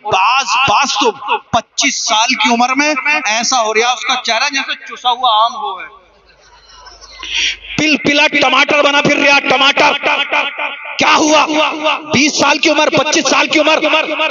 بعض تو 25 سال کی عمر میں ایسا ہو رہا اس کا چہرہ جیسے چسا ہوا آم ہو ہے، پل پلا ٹماٹر بنا پھر رہا ٹماٹر. کیا ہوا؟ 20 سال کی عمر 25 سال کی عمر،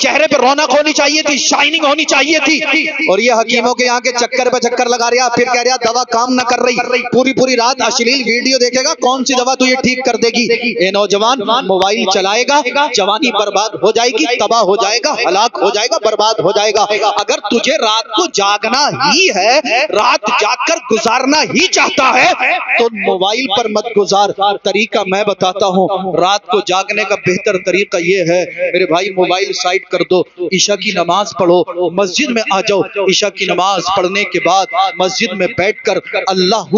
چہرے پہ رونق ہونی چاہیے تھی، شائننگ ہونی چاہیے تھی، اور یہ حکیموں کے یہاں کے چکر پہ چکر لگا رہا، پھر کہہ رہا دوا کام نہ کر رہی، پوری رات اشلیل ویڈیو دیکھے گا، کون سی دوا تو یہ ٹھیک کر دے گی. اے نوجوان، موبائل چلائے گا جوانی برباد ہو جائے گی، تباہ ہو جائے گا، ہلاک ہو جائے گا، برباد ہو جائے گا. اگر تجھے رات کو جاگنا ہی ہے، رات جاگ کر گزارنا ہی چاہتا ہے تو موبائل پر مت گزار. طریقہ میں بتاتا ہوں، رات کو جاگنے کا بہتر طریقہ یہ ہے میرے بھائی، موبائل سائٹ کر دو، عشاء کی نماز پڑھو، مسجد میں آ جاؤ، عشاء کی نماز پڑھنے کے بعد مسجد میں بیٹھ کر اللہ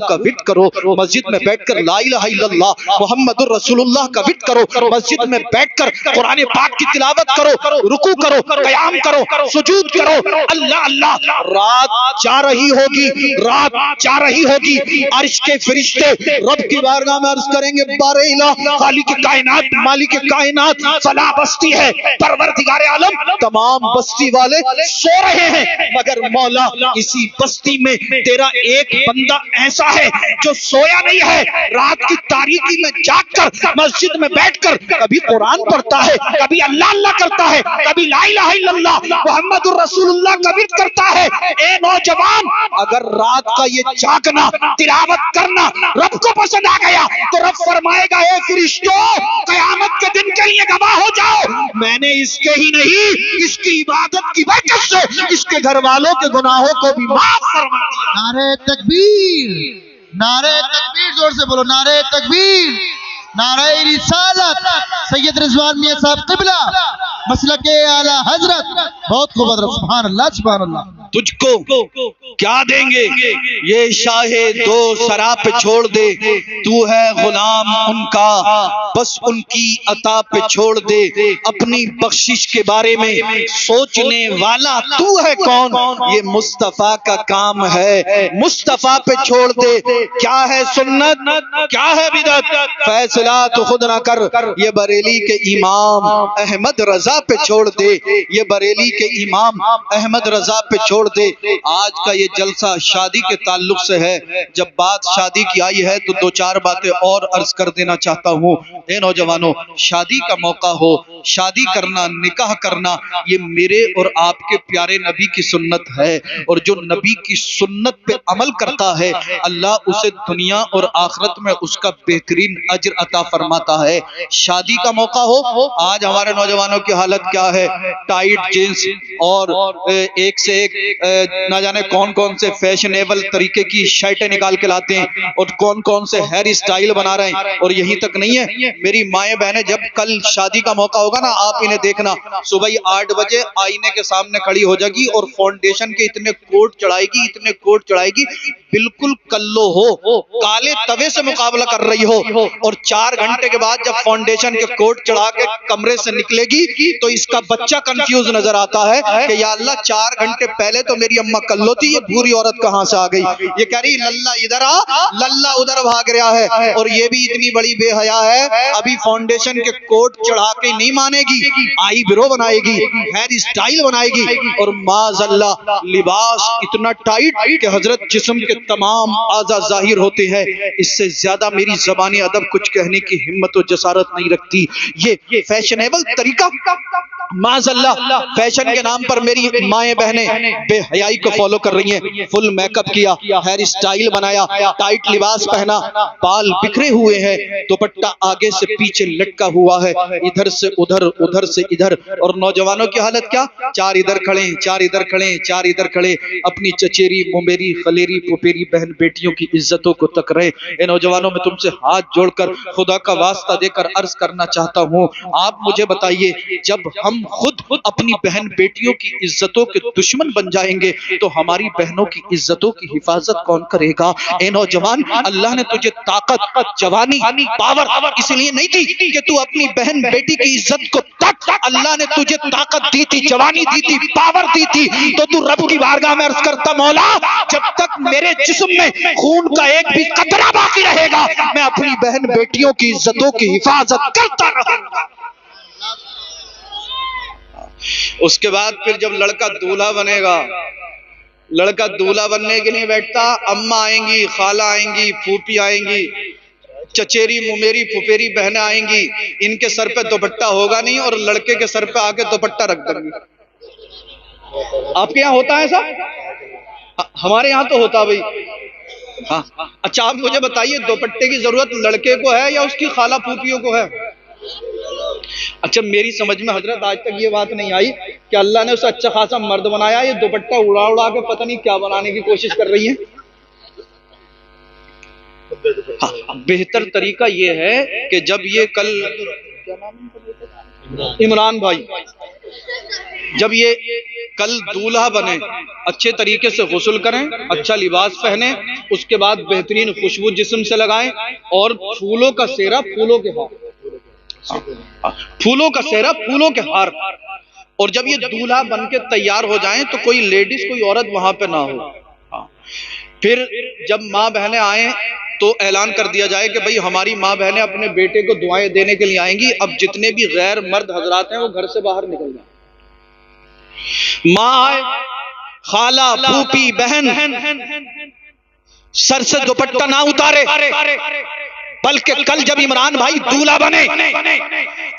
کا وٹ کرو، مسجد میں بیٹھ کر لا الہ الا اللہ محمد الرسول اللہ کا وٹ کرو، مسجد میں بیٹھ کر قرآن پاک کی تلاوت کرو، رکوع کرو، قیام کرو، سجود کرو. اللہ رات جا رہی ہوگی، رات جا رہی ہوگی، عرش کے فرشتے رب کی بارگاہ میں عرض کریں گے بار الہ، خالق کائنات، مالک کائنات، فلاں بستی ہے، پروردگار عالم، تمام بستی والے سو رہے ہیں، مگر مولا اسی بستی میں تیرا ایک بندہ ایسا ہے جو سویا نہیں ہے، رات کی تاریکی میں جاگ کر مسجد میں بیٹھ کر کبھی قرآن پڑھتا ہے، کبھی اللہ کرتا ہے، کبھی لا الہ الا اللہ محمد الرسول اللہ کا ورد کرتا ہے. اے نوجوان، اگر رات کا یہ جاگنا، تلاوت کرنا رب کو پسند آ گیا تو رب فرمائے گا اے فرشتوں، قیامت کے دن کے لیے گواہ ہو جاؤ، میں نے اس کے ہی نہیں، اس کی عبادت کی برکت سے اس کے گھر والوں کے گناہوں کو بھی معاف فرما دیا. نعرہ تکبیر، نعرہ تکبیر، زور سے بولو نعرہ تکبیر، نعرہ رسالت، سید رضوان میاں صاحب قبلہ، مسلک اعلی حضرت. بہت خوب حضرت، سبحان اللہ سبحان اللہ. تجھ کو کیا دیں گے یہ شاہ دو سرا پہ چھوڑ دے، تو ہے غلام ان کا بس ان کی عطا پہ چھوڑ دے، اپنی بخشش کے بارے میں سوچنے والا تو ہے کون، یہ مصطفیٰ کا کام ہے، مصطفیٰ پہ چھوڑ دے. کیا ہے سنت، کیا ہے بدعت، فیصلہ تو خود نہ کر، یہ بریلی کے امام احمد رضا پہ چھوڑ دے، یہ بریلی کے امام احمد رضا پہ چھوڑ دے. آج کا یہ جلسہ شادی کے تعلق سے ہے، جب بات شادی کی آئی ہے تو دو چار باتیں اور عرض کر دینا چاہتا ہوں. اے نوجوانوں، شادی کا موقع ہو، شادی کرنا، نکاح کرنا، یہ میرے اور آپ کے پیارے نبی کی سنت ہے، اور جو نبی کی سنت پہ عمل کرتا ہے اللہ اسے دنیا اور آخرت میں اس کا بہترین اجر عطا فرماتا ہے. شادی کا موقع ہو، آج ہمارے نوجوانوں کی حالت کیا ہے، ٹائٹ جینس اور ایک سے ایک نہ جانے کون سے فیشنیبل طریقے کی شرٹیں نکال کے لاتے ہیں، اور کون سے ہیئر اسٹائل بنا رہے ہیں. اور یہی تک نہیں ہے میری مائیں بہنیں، جب کل شادی کا موقع ہوگا نا، آپ انہیں دیکھنا صبح ہی 8 بجے آئینے کے سامنے کھڑی ہو جائے گی اور فاؤنڈیشن کے اتنے کوٹ چڑھائے گی، بالکل کلو ہو، کالے توے سے مقابلہ کر رہی ہو، اور 4 گھنٹے کے بعد جب فاؤنڈیشن کے کوٹ چڑھا کے کمرے سے نکلے گی تو اس کا بچہ کنفیوز نظر آتا ہے کہ یا اللہ 4 گھنٹے پہلے تو میری اماں کلو تھی، یہ بھوری عورت کہاں سے آ گئی. یہ کہہ رہی للہ ادھر آ، للہ ادھر بھاگ رہا ہے، اور یہ بھی اتنی بڑی بے حیا ہے، ابھی فاؤنڈیشن کے کوٹ چڑھا کے نہیں مانے گی، آئی برو بنائے گی، ہیئر اسٹائل بنائے گی، اور معاذ اللہ لباس اتنا ٹائٹ کہ حضرت جسم کے تمام اعضاء ظاہر ہوتے ہیں. اس سے زیادہ میری زبانی ادب کچھ کہنے کی ہمت و جسارت نہیں رکھتی. یہ فیشنیبل طریقہ، معاذ اللہ فیشن کے نام پر میری مائیں بہنیں بے حیائی کو فالو کر رہی ہیں. فل میک اپ کیا، ہیئر اسٹائل بنایا، ٹائٹ لباس پہنا، بال بکھرے ہوئے ہیں، دوپٹہ آگے سے پیچھے لٹکا ہوا ہے، ادھر سے ادھر، ادھر سے ادھر. اور نوجوانوں کی حالت کیا، 4 ادھر کھڑے، 4 ادھر کھڑے، 4 ادھر کھڑے، اپنی چچیری ممیری خلیری پھپھیری بہن بیٹیوں کی عزتوں کو تک رہے. اے نوجوانوں، میں تم سے ہاتھ جوڑ کر خدا کا واسطہ دے کر عرض کرنا چاہتا ہوں، آپ مجھے بتائیے، جب ہم خود اپنی بہن بیٹیوں کی عزتوں کے دشمن بن جائیں گے تو ہماری بہنوں کی عزتوں کی حفاظت کون کرے گا؟ اے نوجوان، اللہ نے تجھے طاقت، جوانی، پاور اس لیے نہیں دی کہ تو اپنی بہن بیٹی کی عزت کو تک، اللہ نے تجھے طاقت دی تھی، جوانی دی تھی، پاور دی تھی، تو تو رب کی بارگاہ میں عرض کرتا مولا جب تک میرے جسم میں خون کا ایک بھی قطرہ باقی رہے گا میں اپنی بہن بیٹیوں کی عزتوں کی حفاظت کرتا رہوں گا. اس کے بعد پھر جب لڑکا دولہا بنے گا، لڑکا دولہا بننے کے لیے بیٹھتا، اماں آئیں گی، خالہ آئیں گی، پھوپھی آئیں گی، چچیری ممیری پھپھیری بہنیں آئیں گی، ان کے سر پہ دوپٹہ ہوگا نہیں اور لڑکے کے سر پہ آ کے دوپٹہ رکھ دیں گی۔ آپ کے یہاں ہوتا ہے ایسا؟ ہمارے یہاں تو ہوتا بھائی۔ ہاں اچھا آپ مجھے بتائیے دوپٹے کی ضرورت لڑکے کو ہے یا اس کی خالہ پھوپھیوں کو ہے؟ اچھا میری سمجھ میں حضرت آج تک یہ بات نہیں آئی کہ اللہ نے اسے اچھا خاصا مرد بنایا، یہ دوپٹہ اڑا اڑا کے پتہ نہیں کیا بنانے کی کوشش کر رہی ہیں۔ بہتر طریقہ یہ ہے کہ جب یہ کل عمران بھائی جب یہ کل دولہا بنے، اچھے طریقے سے غسل کریں، اچھا لباس پہنیں، اس کے بعد بہترین خوشبو جسم سے لگائیں اور پھولوں کا سیرا، پھولوں کے ہار، پھولوں کا سیرا، پھولوں کے ہار، اور جب یہ دولہا بن کے تیار ہو جائیں تو کوئی لیڈیز کوئی عورت وہاں پہ نہ ہو۔ پھر جب ماں بہنیں آئیں تو اعلان کر دیا جائے کہ بھئی ہماری ماں بہنیں اپنے بیٹے کو دعائیں دینے کے لیے آئیں گی، اب جتنے بھی غیر مرد حضرات ہیں وہ گھر سے باہر نکل جائیں۔ ماں آئے، خالہ، پھوپھی، بہن سر سے دوپٹہ نہ اتارے، بلکہ کل جب عمران بھائی دولہا بنے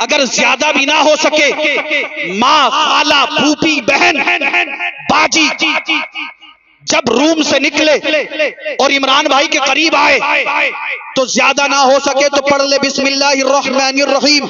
اگر زیادہ بھی نہ ہو سکے، ماں، خالہ، پھوپھی، بہن، باجی جب روم سے نکلے اور عمران بھائی کے قریب آئے تو زیادہ نہ ہو سکے تو پڑھ لے بسم اللہ الرحمن الرحیم،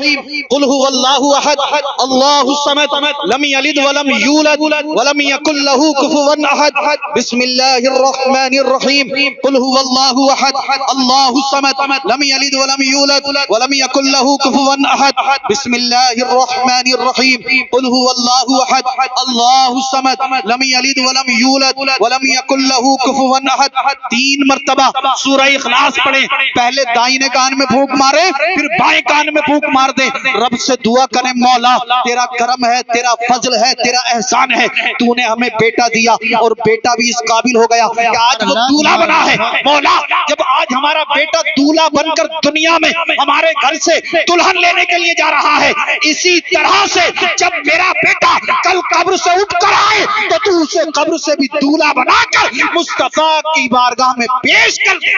قل هو اللہ احد اللہ الصمد لم یلد ولم یولد ولم یکن له کفوا احد، بسم اللہ الرحمن الرحیم، قل هو اللہ احد اللہ الصمد لم یلد ولم یولد ولم یکن له کفوا احد، بسم اللہ الرحمن الرحیم، قل هو اللہ احد اللہ الصمد لم یلد ولم یولد ولم یکن لہ کفوا احد۔ 3 مرتبہ سورہ اخلاص پڑھیں، پہلے دائیں کان میں پھونک مارے پھر بائیں کان میں پھونک مار دیں، رب سے دعا کریں مولا تیرا کرم ہے، تیرا فضل ہے، تیرا احسان ہے، تو نے ہمیں بیٹا دیا اور بیٹا بھی اس قابل ہو گیا کہ آج وہ دولہا بنا ہے۔ مولا جب آج ہمارا بیٹا دولہا بن کر دنیا میں ہمارے گھر سے دلہن لینے کے لیے جا رہا ہے، اسی طرح سے جب میرا بیٹا کل قبر سے اٹھ کر آئے تو اسے قبر سے بھی دولہا بنا کر مصطفیٰ کی بارگاہ میں پیش کر دے۔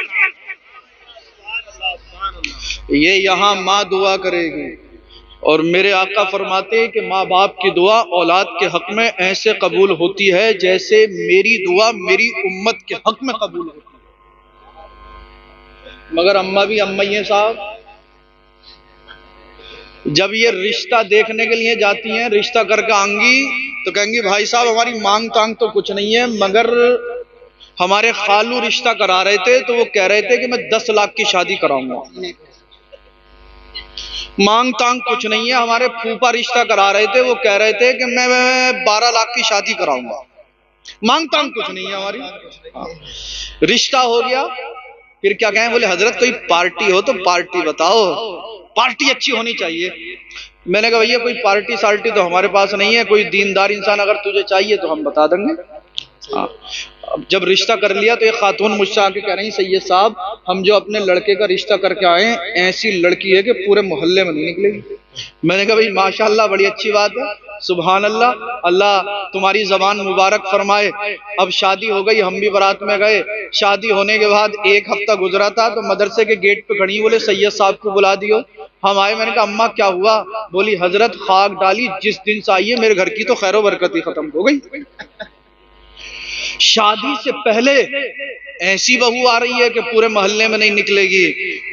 یہ یہاں ماں دعا کرے گی اور میرے آقا فرماتے ہیں کہ ماں باپ کی دعا اولاد کے حق میں ایسے قبول ہوتی ہے جیسے میری دعا میری امت کے حق میں قبول ہوتی ہے۔ مگر اماں بھی اماں ہی ہیں صاحب، جب یہ رشتہ دیکھنے کے لیے جاتی ہیں، رشتہ کر کے آئیں گی تو کہیں گی بھائی صاحب ہماری مانگ تانگ تو کچھ نہیں ہے، مگر ہمارے خالو رشتہ کرا رہے تھے تو وہ کہہ رہے تھے کہ میں 10 لاکھ کی شادی کراؤں گا۔ مانگ تانگ کچھ نہیں ہے، ہمارے پھوپا رشتہ کرا رہے تھے وہ کہہ رہے تھے کہ میں 12 لاکھ کی شادی کراؤں گا۔ مانگ تانگ کچھ نہیں ہے ہماری، رشتہ ہو گیا پھر کیا کہیں، بولے حضرت کوئی پارٹی ہو تو پارٹی بتاؤ، پارٹی اچھی ہونی چاہیے۔ میں نے کہا بھئیے کوئی پارٹی سالٹی تو ہمارے پاس نہیں ہے، کوئی دیندار انسان اگر تجھے چاہیے تو ہم بتا دیں گے۔ جب رشتہ کر لیا تو ایک خاتون مجھ سے آ کے کہہ رہی سید صاحب ہم جو اپنے لڑکے کا رشتہ کر کے آئے ایسی لڑکی ہے کہ پورے محلے میں نہیں نکلے گی۔ میں نے کہا بھائی ماشاءاللہ بڑی اچھی بات ہے، سبحان اللہ، اللہ تمہاری زبان مبارک فرمائے۔ اب شادی ہو گئی، ہم بھی بارات میں گئے، شادی ہونے کے بعد 1 ہفتہ گزرا تھا تو مدرسے کے گیٹ پہ کھڑی بولے سید صاحب کو بلا دیو۔ ہم آئے، میں نے کہا اماں کیا ہوا؟ بولی حضرت خاک ڈالی جس دن سے آئی ہے میرے گھر کی تو خیر و برکت ہی ختم ہو گئی۔ شادی سے پہلے ایسی بہو آ رہی ہے کہ پورے محلے میں نہیں نکلے گی،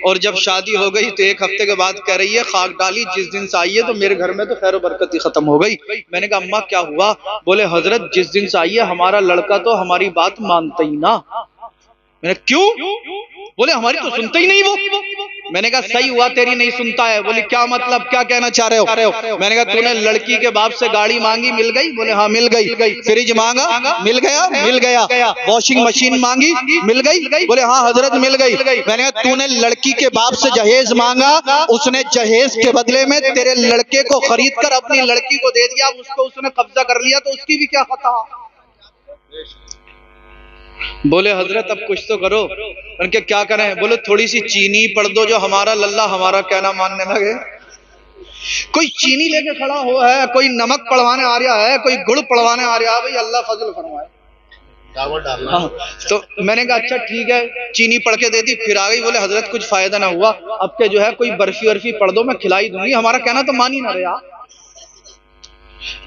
اور جب شادی ہو گئی تو 1 ہفتے کے بعد کہہ رہی ہے خاک ڈالی جس دن سے آئی ہے تو میرے گھر میں تو خیر و برکت ہی ختم ہو گئی۔ میں نے کہا اماں کیا ہوا؟ بولے حضرت جس دن سے آئی ہے ہمارا لڑکا تو ہماری بات مانتا ہی نہ۔ میں نے کیوں؟ بولے ہماری تو سنتا ہی نہیں وہ۔ میں نے کہا صحیح ہوا تیری نہیں سنتا ہے۔ بولے کیا مطلب، کیا کہنا چاہ رہے ہو؟ میں نے کہا تو نے لڑکی کے باپ سے گاڑی مانگی مل گئی؟ بولے ہاں مل گئی۔ فریج مانگا مل گیا۔ واشنگ مشین مانگی مل گئی؟ بولے ہاں حضرت مل گئی۔ میں نے کہا تو نے لڑکی کے باپ سے جہیز مانگا، اس نے جہیز کے بدلے میں تیرے لڑکے کو خرید کر اپنی لڑکی کو دے دیا، اس کو اس نے قبضہ کر لیا تو اس کی بھی کیا خطا؟ بولے حضرت اب کچھ تو کرو۔ ان کے کیا کریں؟ بولے تھوڑی سی چینی پڑھ دو جو ہمارا للہ ہمارا کہنا ماننے لگے۔ کوئی چینی لے کے کھڑا ہوا ہے، کوئی نمک پڑوانے آ رہا ہے، کوئی گڑ پڑوانے آ رہا ہے، بھئی اللہ فضل فرمائے۔ تو میں نے کہا اچھا ٹھیک ہے، چینی پڑھ کے دے دی، پھر آ گئی، بولے حضرت کچھ فائدہ نہ ہوا، اب کہ جو ہے کوئی برفی ورفی پڑھ دو، میں کھلائی دوں گی، ہمارا کہنا تو مان ہی نہ رہا۔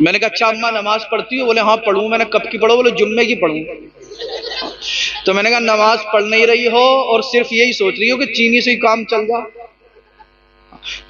میں نے کہا اچھا اماں نماز پڑھتی ہو؟ بولے ہاں پڑھوں۔ میں نے کب کی پڑھو؟ بولے جمعے کی پڑھوں۔ تو میں نے کہا نماز پڑھ نہیں رہی ہو اور صرف یہی سوچ رہی ہو کہ چینی سے ہی کام چل جا؟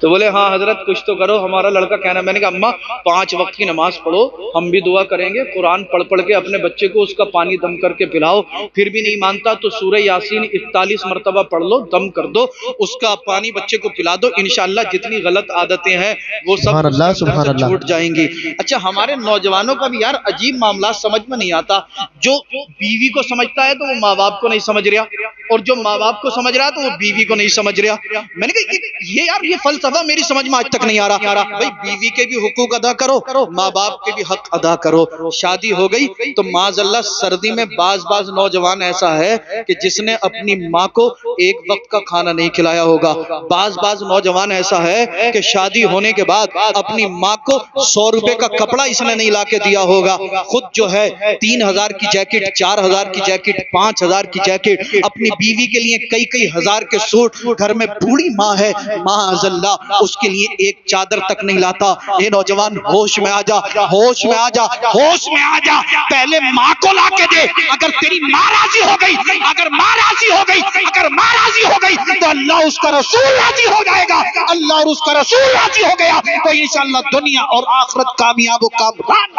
تو بولے ہاں حضرت کچھ تو کرو، ہمارا لڑکا کہنا۔ میں نے کہا اماں 5 وقت کی نماز پڑھو، ہم بھی دعا کریں گے، قرآن پڑھ پڑھ کے اپنے بچے کو اس کا پانی دم کر کے پلاؤ، پھر بھی نہیں مانتا تو سورہ یاسین 41 مرتبہ پڑھ لو، دم کر دو، اس کا پانی بچے کو پلا دو، انشاءاللہ جتنی غلط عادتیں ہیں وہ سب سبحان اللہ، اس کے اندر سبحان سے اللہ۔ چھوٹ جائیں گی۔ اچھا ہمارے نوجوانوں کا بھی یار عجیب معاملات سمجھ میں نہیں آتا، جو بیوی کو سمجھتا ہے تو وہ ماں باپ کو نہیں سمجھ رہا، اور جو ماں باپ کو سمجھ رہا تو وہ بیوی کو نہیں سمجھ رہا۔ میں نے کہا یہ یار یہ فلسفہ میری سمجھ میں آج تک نہیں آ رہا۔ بھائی بیوی کے بھی حقوق ادا کرو، ماں باپ کے بھی حق ادا کرو۔ شادی ہو گئی تو معاذ اللہ سردی میں بعض نوجوان ایسا ہے کہ جس نے اپنی ماں کو ایک وقت کا کھانا نہیں کھلایا ہوگا، بعض نوجوان ایسا ہے کہ شادی ہونے کے بعد اپنی ماں کو 100 روپے کا کپڑا اس نے نہیں لا کے دیا ہوگا، خود جو ہے 3000 کی جیکٹ، 4000 کی جیکٹ، 5000 کی جیکٹ، اپنی بیوی کے لیے کئی ہزار کے سوٹ، گھر میں بوڑھی ماں ہے معاذ اللہ اس کے لیے ایک چادر تک نہیں لاتا۔ اے نوجوان ہوش میں آ جا، ہوش میں آ جا، ہوش میں آ جا، پہلے ماں کو لا کے دے۔ اگر تیری ماں راضی ہو گئی، اگر ماں راضی ہو گئی، اگر ماں راضی ہو گئی تو اللہ اس کا رسول راضی ہو جائے گا، اللہ اور اس کا رسول راضی ہو گیا تو انشاءاللہ دنیا اور آخرت کامیاب و کامران۔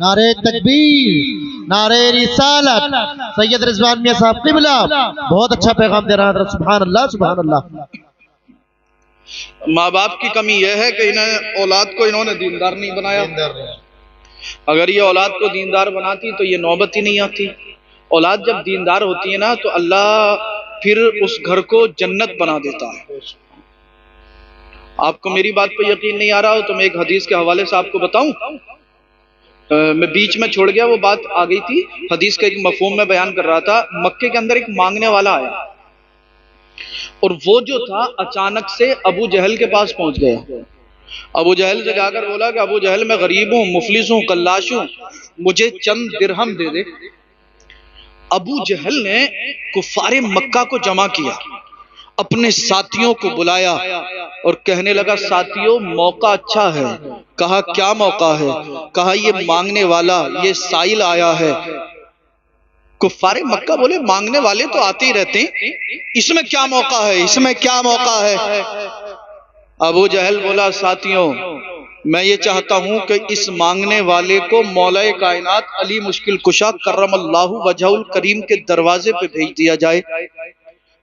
نعرہ تکبیر، نعرہ رسالت، سید رضوان میاں صاحب قبلہ بہت اچھا پیغام دے رہا ہے، سبحان اللہ، سبحان اللہ۔ ماں باپ کی کمی یہ ہے کہ اولاد کو انہوں نے دیندار نہیں بنایا۔ اگر یہ اولاد کو دیندار بناتی تو یہ نوبت ہی نہیں آتی۔ اولاد جب دیندار ہوتی ہے نا تو اللہ پھر اس گھر کو جنت بنا دیتا ہے۔ آپ کو میری بات پہ یقین نہیں آ رہا ہو تو میں ایک حدیث کے حوالے سے آپ کو بتاؤں، میں بیچ میں چھوڑ گیا، وہ بات آ گئی تھی، حدیث کا ایک مفہوم میں بیان کر رہا تھا۔ مکے کے اندر ایک مانگنے والا آیا اور وہ جو تھا اچانک سے ابو جہل کے پاس پہنچ گیا۔ ابو جہل سے جا کر بولا کہ ابو جہل میں غریب ہوں، مفلس ہوں، کلاش ہوں، مجھے چند درہم دے دے۔ ابو جہل نے کفار مکہ کو جمع کیا، اپنے ساتھیوں کو بلایا اور کہنے لگا ساتھیوں موقع اچھا ہے۔ کہا کیا موقع ہے؟ کہا یہ مانگنے والا، یہ سائل آیا ہے۔ کفار مکہ بولے مانگنے والے تو آتے ہی رہتے ہیں، اس میں کیا موقع ہے، اس میں کیا موقع ہے؟ ابو جہل بولا ساتھیوں میں یہ چاہتا ہوں کہ اس مانگنے والے کو مولا کائنات علی مشکل کشا کرم اللہ وجہ الکریم کے دروازے پہ بھیج دیا جائے۔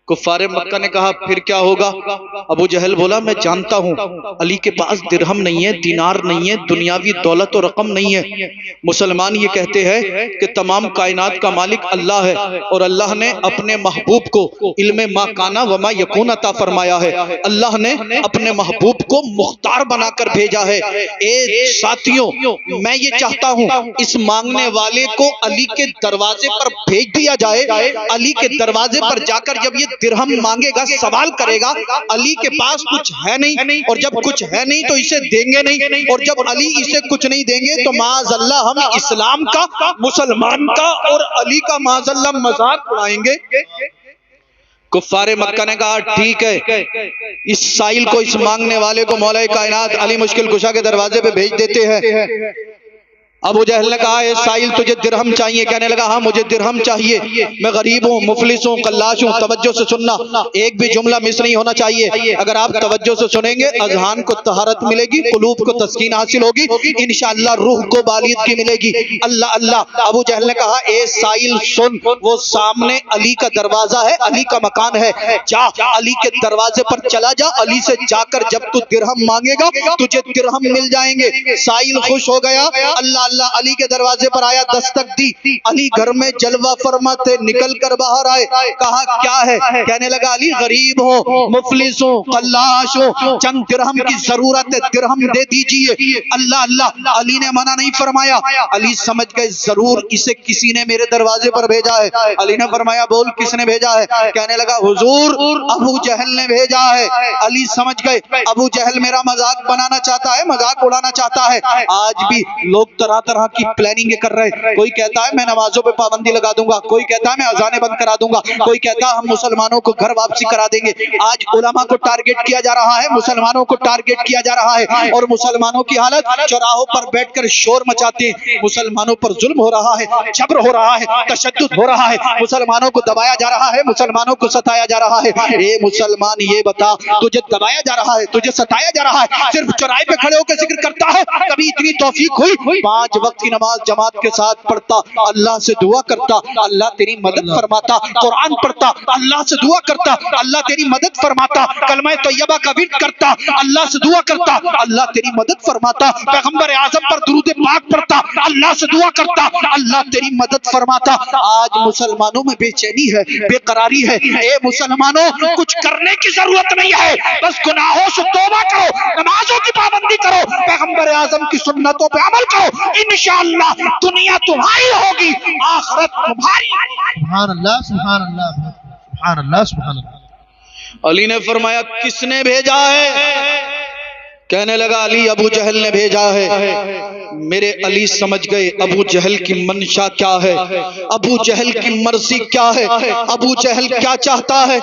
کفار مکہ نے کہا پھر کیا ہوگا؟ ابو جہل بولا میں جانتا ہوں علی کے پاس درہم نہیں ہے، دینار نہیں ہے، دنیاوی دولت و رقم نہیں ہے۔ مسلمان یہ کہتے ہیں کہ تمام کائنات کا مالک اللہ ہے اور اللہ نے اپنے محبوب کو علم ما کانا وما یکون عطا فرمایا ہے۔ اللہ نے اپنے محبوب کو مختار بنا کر بھیجا ہے۔ اے ساتھیوں میں یہ چاہتا ہوں اس مانگنے والے کو علی کے دروازے پر بھیج دیا جائے۔ علی کے دروازے پر جا کر جب یہ درہم مانگے گا، سوال کرے گا، علی کے پاس کچھ ہے نہیں، اور جب کچھ ہے نہیں تو اسے دیں گے نہیں، اور جب علی اسے کچھ نہیں دیں گے تو معاذ اللہ ہم اسلام کا، مسلمان کا اور علی کا معاذ اللہ مذاق اڑائیں گے۔ کفار مکہ نے کہا ٹھیک ہے، اس سائل کو، اس مانگنے والے کو مولا کائنات علی مشکل کشا کے دروازے پہ بھیج دیتے ہیں۔ ابو جہل نے کہا اے سائل تجھے درہم چاہیے؟ کہنے لگا ہاں مجھے درہم چاہیے، میں غریب ہوں، مفلس ہوں، کلاش ہوں۔ توجہ سے سننا، ایک بھی جملہ مس نہیں ہونا چاہیے۔ اگر آپ توجہ سے سنیں گے اذہان کو طہارت ملے گی، قلوب کو تسکین حاصل ہوگی، انشاءاللہ روح کو بالیدگی ملے گی۔ اللہ اللہ۔ ابو جہل نے کہا اے سائل سن، وہ سامنے علی کا دروازہ ہے، علی کا مکان ہے، جا علی کے دروازے پر چلا جا، علی سے جا کر جب تو درہم مانگے گا تجھے درہم مل جائیں گے۔ سائل خوش ہو گیا، اللہ اللہ علی کے دروازے پر آیا, دستک دی, علی گھر میں جلوہ فرما تھے, نکل کر باہر آئے, کہا کیا ہے؟ کہنے لگا علی غریب ہو, مفلس ہو, قلاش ہو, چند درہم کی ضرورت ہے, درہم دے دیجئے. اللہ اللہ, علی نے منع نہیں فرمایا. علی سمجھ گئے ضرور اسے کسی نے میرے دروازے پر بھیجا ہے. علی نے فرمایا بول کس نے بھیجا ہے؟ کہنے لگا حضور ابو جہل نے بھیجا ہے. علی سمجھ گئے ابو جہل میرا مذاق بنانا چاہتا ہے, مذاق اڑانا چاہتا ہے. آج بھی لوگ طرح طرح کی پلاننگ کر رہے ہیں. کوئی کہتا ہے میں نمازوں پہ پابندی لگا دوں گا, کوئی کہتا ہے میں اذانیں بند کرا دوں گا, کوئی کہتا ہے ہم مسلمانوں کو گھر واپسی کرا دیں گے. آج علماء کو ٹارگٹ کیا جا رہا ہے, مسلمانوں کو ٹارگٹ کیا جا رہا ہے, اور مسلمانوں کی حالت چوراہوں پر بیٹھ کر شور مچاتے ہیں. مسلمانوں پر ظلم ہو رہا ہے, جبر ہو رہا ہے, تشدد ہو رہا ہے, مسلمانوں کو دبایا جا رہا ہے, مسلمانوں کو ستایا جا رہا ہے. اے مسلمان یہ بتا, تجھے دبایا جا رہا ہے, تجھے ستایا جا رہا ہے, صرف چوراہے پہ کھڑے ہو کے ذکر کرتا ہے, کبھی اتنی توفیق ہوئی 5 وقت کی نماز جماعت کے ساتھ پڑھتا, اللہ سے دعا کرتا اللہ تیری مدد فرماتا, قرآن پڑھتا اللہ سے دعا کرتا اللہ تیری مدد فرماتا, کلمہ طیبہ کا ورد کرتا اللہ سے دعا کرتا اللہ تیری مدد فرماتا, پیغمبر اعظم پر درود پاک پڑھتا اللہ سے دعا کرتا اللہ تیری مدد فرماتا. آج مسلمانوں میں بے چینی ہے, بے قراری ہے. اے مسلمانوں کچھ کرنے کی ضرورت نہیں ہے, بس گناہوں سے توبہ کرو, نمازوں کی پابندی کرو, پیغمبر اعظم کی سنتوں پہ عمل کرو, انشاءاللہ دنیا تمہاری ہوگی, آخرت تمہاری. سبحان اللہ سبحان اللہ سبحان اللہ سبحان اللہ. علی نے فرمایا کس نے بھیجا ہے؟ کہنے لگا علی ابو جہل نے بھیجا ہے. میرے علی سمجھ گئے ابو جہل کی منشا کیا ہے, ابو جہل کی مرضی کیا ہے, ابو جہل کیا چاہتا ہے.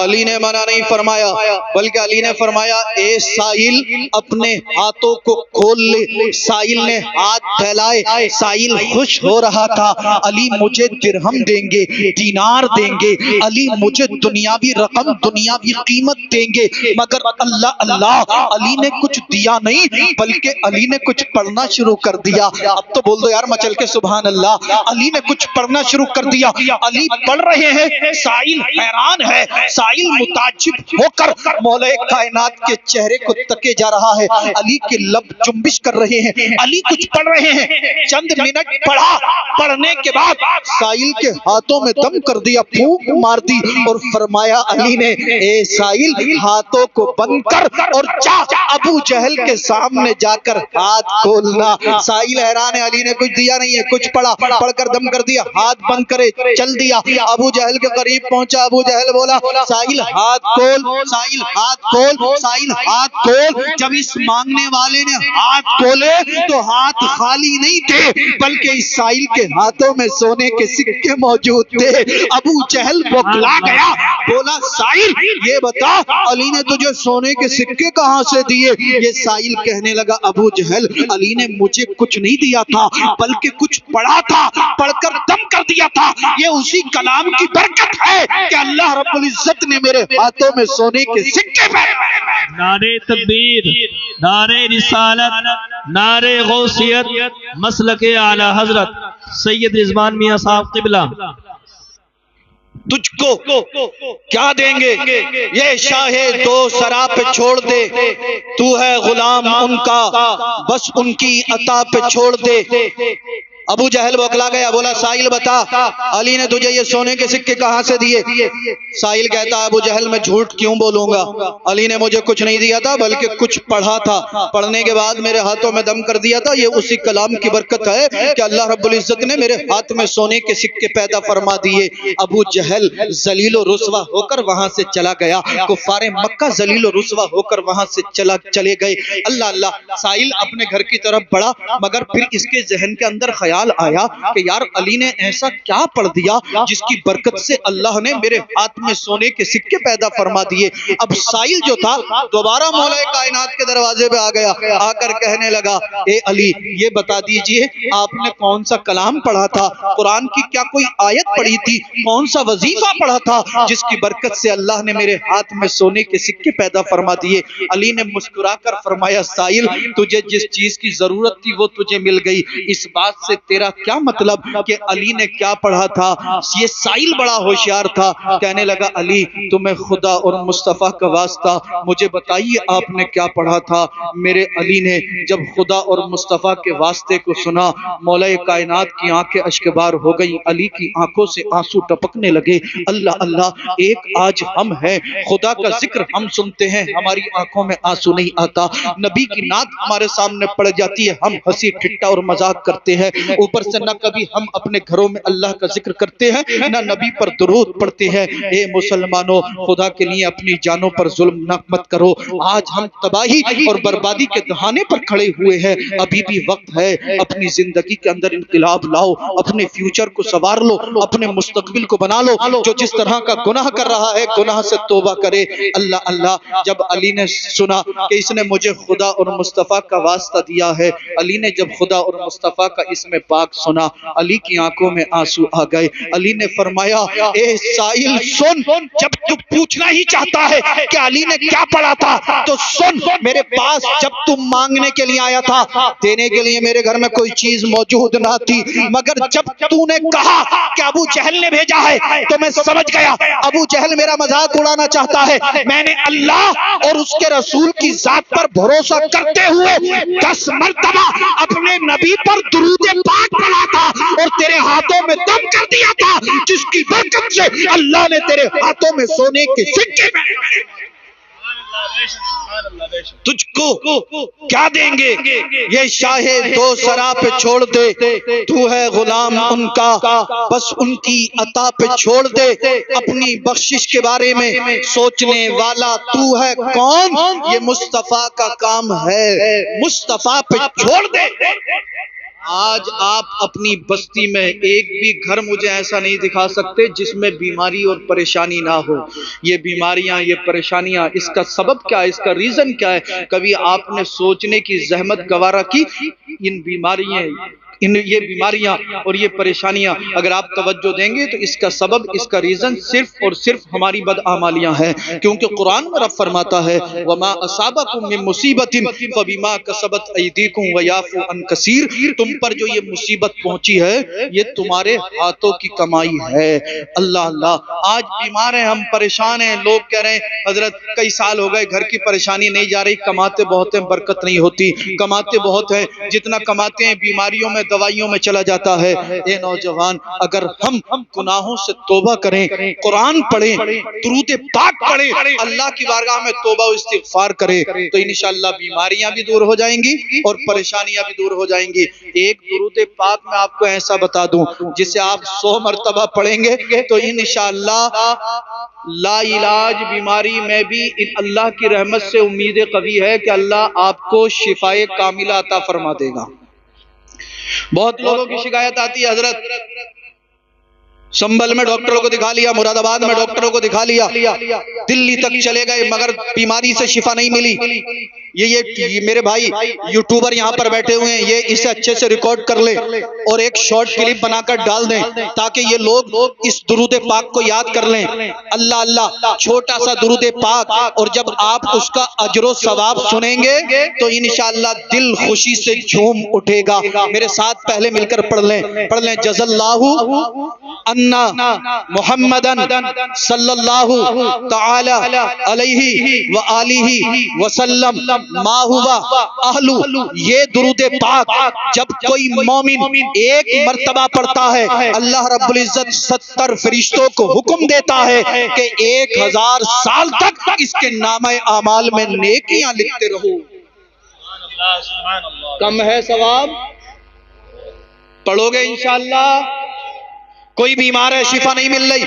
علی نے منع نہیں فرمایا, بلکہ علی نے فرمایا اے سائل اپنے ہاتھوں کو کھول لے. سائل نے ہاتھ پھیلائے, سائل خوش ہو رہا تھا, علی مجھے درہم دیں گے, دینار دیں گے, علی مجھے دنیاوی رقم دنیاوی قیمت دیں گے. مگر اللہ اللہ, علی نے کچھ دیا نہیں بلکہ علی نے کچھ پڑھنا شروع کر دیا. اب تو بول دو یار مچل کے سبحان اللہ. علی نے کچھ پڑھنا شروع کر دیا, علی پڑھ رہے ہیں, سائل حیران ہے, سائل متعجب ہو کر مولا کائنات کے چہرے کو تکے جا رہا ہے. علی کے لب جنبش کر رہے ہیں, علی کچھ پڑھ رہے ہیں. چند منٹ پڑھا, پڑھنے کے بعد سائل کے ہاتھوں میں دم کر دیا, پھونک مار دی اور فرمایا علی نے اے سائل ہاتھوں کو بند کر اور جا ابو جہل کے سامنے جا کر ہاتھ کھولنا. سائل حیران ہے, علی نے کچھ دیا نہیں ہے, کچھ پڑھا, پڑھ کر دم کر دیا, ہاتھ بند کرے چل دیا. ابو جہل کے قریب پہنچا, ابو جہل بولا سائل ہاتھ کھول, سائل ہاتھ کھول, سائل ہاتھ کھول. جب اس مانگنے والے نے ہاتھ کھولے تو ہاتھ خالی نہیں تھے بلکہ اس سائل کے ہاتھوں میں سونے کے سکے موجود تھے. ابو جہل بوکھلا گیا, بولا سائل یہ بتا علی نے تجھے سونے کے سکے کہاں سے دیے؟ یہ سائل کہنے لگا ابو جہل علی نے مجھے کچھ نہیں دیا تھا بلکہ کچھ پڑھا تھا, پڑھ کر دم کر دیا تھا. یہ اسی کلام کی برکت ہے کہ اللہ رب العزت نے میرے ہاتھوں میں سونے کے سکے پہنائے. نعرے تکبیر, نعرے رسالت, نعرے غوثیت, مسلک اعلی حضرت سید رضوان میاں صاحب قبلہ. تجھ کو کیا دیں گے یہ شاہ دو سرا پہ چھوڑ دے, تو ہے غلام ان کا بس ان کی عطا پہ چھوڑ دے. ابو جہل بوکھلا گیا, بولا سائل بتا علی نے تجھے یہ سونے کے سکے کہاں سے دیے؟ سائل کہتا ابو جہل میں جھوٹ کیوں بولوں گا, علی نے مجھے کچھ نہیں دیا تھا بلکہ کچھ پڑھا تھا, پڑھنے کے بعد میرے ہاتھوں میں دم کر دیا تھا. یہ اسی کلام کی برکت ہے کہ اللہ رب العزت نے میرے ہاتھ میں سونے کے سکے پیدا فرما دیے. ابو جہل ذلیل و رسوا ہو کر وہاں سے چلا گیا, کفار مکہ ذلیل و رسوا ہو کر وہاں سے چلے گئے. اللہ اللہ, سائل اپنے گھر کی طرف بڑھا مگر پھر اس کے ذہن کے اندر خیال آیا کہ یار علی نے ایسا کیا پڑھ دیا جس کی برکت سے اللہ نے میرے ہاتھ میں سونے کے سکے پیدا فرما دیے. اب سائل جو تھا دوبارہ مولا کائنات کے دروازے پہ آ گیا, آ کر کہنے لگا اے علی یہ بتا دیجئے آپ نے کون سا کلام پڑھا تھا, قرآن کی کیا کوئی آیت پڑھی تھی, کون سا وظیفہ پڑھا تھا جس کی برکت سے اللہ نے میرے ہاتھ میں سونے کے سکے پیدا فرما دیے. علی نے مسکرا کر فرمایا سائل تجھے جس چیز کی ضرورت تھی وہ تجھے مل گئی, اس بات سے تیرا کیا مطلب کہ علی نے کیا پڑھا تھا؟ یہ سائل بڑا ہوشیار تھا، کہنے لگا علی تمہیں خدا اور مصطفیٰ کا واسطہ مجھے بتائیے آپ نے کیا پڑھا تھا؟ میرے علی نے جب خدا اور مصطفیٰ کے واسطے کو سنا، مولا کائنات کی آنکھیں اشکبار ہو گئی، علی کی آنکھوں سے آنسو ٹپکنے لگے۔ اللہ اللہ، ایک آج ہم ہیں، خدا کا ذکر ہم سنتے ہیں، ہماری آنکھوں میں آنسو نہیں آتا، نبی کی نعت ہمارے سامنے پڑ جاتی ہے، ہم ہنسی ٹھٹا اور مذاق کرتے ہیں، اوپر سے نہ کبھی ہم اپنے گھروں میں اللہ کا ذکر کرتے ہیں، نہ نبی پر درود پڑھتے ہیں۔ اے مسلمانوں، خدا کے لیے اپنی جانوں پر ظلم نہ مت کرو۔ آج ہم تباہی اور بربادی کے دہانے پر کھڑے ہوئے ہیں، ابھی بھی وقت ہے، اپنی زندگی کے اندر انقلاب لاؤ، اپنے فیوچر کو سنوار لو، اپنے مستقبل کو بنا لو۔ جو جس طرح کا گناہ کر رہا ہے گناہ سے توبہ کرے۔ اللہ اللہ، جب علی نے سنا کہ اس نے مجھے خدا اور مصطفیٰ کا واسطہ دیا ہے، علی نے جب خدا اور مصطفیٰ کا اسم پاک سنا، علی کی آنکھوں میں آنسو آ گئے۔ علی نے فرمایا اے سائل سن، جب تو پوچھنا ہی چاہتا ہے کہ علی نے کیا پڑھا تھا تو سن، میرے پاس جب تم مانگنے کے لیے آیا تھا، دینے کے لیے میرے گھر میں کوئی چیز موجود نہ تھی، مگر جب تو نے کہا کہ ابو جہل نے بھیجا ہے تو میں سمجھ گیا ابو جہل میرا مذاق اڑانا چاہتا ہے۔ میں نے اللہ اور اس کے رسول کی ذات پر بھروسہ کرتے ہوئے 10 مرتبہ اپنے نبی پر درود پاک پڑھا تھا اور تیرے ہاتھوں میں دم کر دیا تھا، جس کی برکت سے اللہ نے تیرے ہاتھوں میں سونے کے سکے تجھ کو کیا دیں گے؟ یہ شاہ دو سرا پہ چھوڑ دے، تو ہے غلام ان کا، بس ان کی عطا پہ چھوڑ دے، اپنی بخشش کے بارے میں سوچنے والا تو ہے کون؟ یہ مصطفیٰ کا کام ہے، مصطفیٰ پہ چھوڑ دے۔ آج آپ اپنی بستی میں ایک بھی گھر مجھے ایسا نہیں دکھا سکتے جس میں بیماری اور پریشانی نہ ہو۔ یہ بیماریاں، یہ پریشانیاں، اس کا سبب کیا ہے، اس کا ریزن کیا ہے؟ کبھی آپ نے سوچنے کی زحمت گوارا کی؟ یہ بیماریاں اور یہ پریشانیاں اگر آپ توجہ دیں گے تو اس کا سبب، اس کا ریزن صرف اور صرف ہماری بدعمالیاں ہیں، کیونکہ قرآن میں رب فرماتا ہے وَمَا أَصَابَكُم مِّن مُّصِيبَةٍ فَبِمَا كَسَبَتْ أَيْدِيكُمْ وَيَعْفُو عَن كَثِيرٍ، تم پر جو یہ مصیبت پہنچی ہے یہ تمہارے ہاتھوں کی کمائی ہے۔ اللہ اللہ، آج بیمار ہیں ہم، پریشان ہیں، لوگ کہہ رہے ہیں حضرت کئی سال ہو گئے گھر کی پریشانی نہیں جا رہی، کماتے بہت ہیں برکت نہیں ہوتی، کماتے بہت ہیں جتنا کماتے ہیں بیماریوں میں دوائیوں میں چلا جاتا ہے۔ اے نوجوان، اگر ہم گناہوں سے توبہ کریں، قرآن پڑھیں، درود پاک پڑھیں، اللہ کی بارگاہ میں توبہ و استغفار کریں تو انشاءاللہ بیماریاں بھی دور ہو جائیں گی اور پریشانیاں بھی دور ہو جائیں گی۔ ایک درود پاک میں آپ کو ایسا بتا دوں جسے آپ 100 مرتبہ پڑھیں گے تو انشاءاللہ لا علاج بیماری میں بھی اللہ کی رحمت سے امید قوی ہے کہ اللہ آپ کو شفائے کاملہ عطا فرما دے گا۔ بہت لوگوں کی شکایت آتی ہے حضرت سنبل میں ڈاکٹروں کو دکھا لیا، مراد آباد میں ڈاکٹروں کو دکھا لیا، دلی تک چلے گئے مگر بیماری سے شفا نہیں ملی۔ یہ میرے بھائی یوٹیوبر یہاں پر بیٹھے ہوئے ہیں، یہ اسے اچھے سے ریکارڈ کر لیں اور ایک شارٹ کلپ بنا کر ڈال دیں تاکہ یہ لوگ اس درود پاک کو یاد کر لیں۔ اللہ اللہ، چھوٹا سا درود پاک، اور جب آپ اس کا اجر و ثواب سنیں گے تو انشاءاللہ دل خوشی سے جھوم اٹھے گا۔ میرے ساتھ پہلے مل کر پڑھ لیں جزا اللہ انا محمدن صلی اللہ تعالی علیہ وآلہ وسلم ما ہوا اہلو۔ یہ درود پاک جب کوئی مومن ایک مرتبہ پڑھتا ہے، اللہ رب العزت 70 فرشتوں کو حکم دیتا ہے کہ 1000 سال تک اس کے نامہ اعمال میں نیکیاں لکھتے رہو۔ کم ہے ثواب؟ پڑھو گے انشاءاللہ۔ کوئی بیمار ہے شفا نہیں مل رہی،